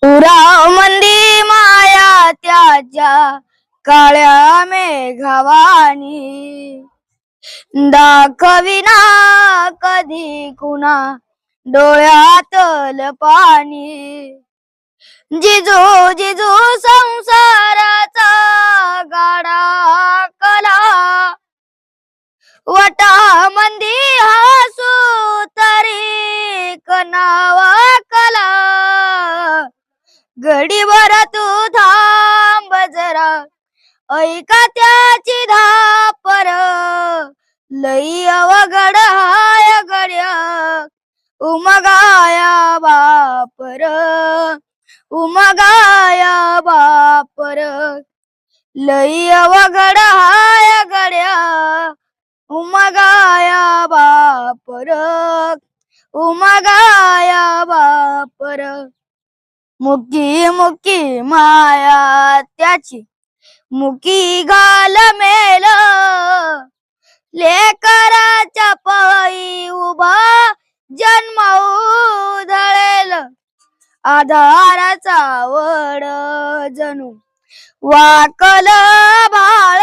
उराव मंदी माया त्याच्या काळ्या मेघवानी दाखविना कधी कुणा डोळ्यातल पाणी। जिजू जिजू संसाराचा गाडा कला वटा मंदी हसू तरी कनावा कला। घडीभर तू थांब जरा ऐका त्याची धापर लई अवघड हाय गड्या उमगाया बापर उमगाया बापर लई अवघड हाय गड्या उमगाया बापर उमगाया बापर। मुकी मुकी माया त्याची मुकी घाल मेल लेकराच्या पायी उभा जन्म उधळेल। आधाराचा वड जणू वाकल बाळ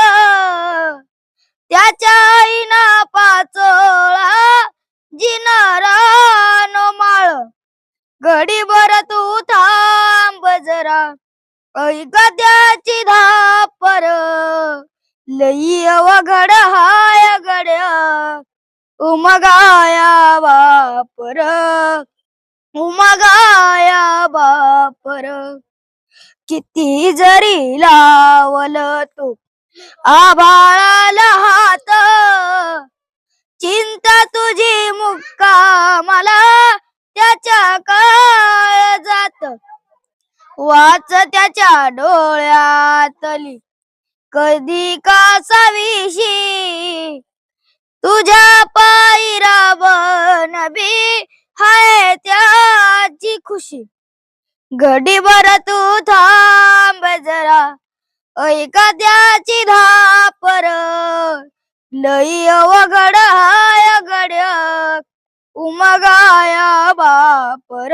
त्याच्या आईना पाचोळा जिनारानो माळ। घडीभर तू थांब जरा ऐक त्याची धापर लई अवघड हाय गड्या उमगाया बापर उमगाया बापर। किती जरी लावल तू आभाळाला हात चिंता तुझी मुक्कामाला त्याच्या काळजात। वाच त्याच्या डोळ्यातली कधी कासावीशी तुझ्या पायी रावण बी हाय त्याची खुशी। घडीभर तू थांब जरा ऐका त्याची धापर लई अवघड हाय गड्या उमगाया बापर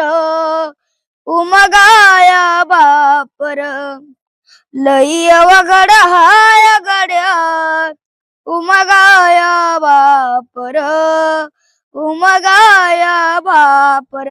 उमगाया बापर लई अवघड हाय गड्या उमगाया बापर उमगाया बापर।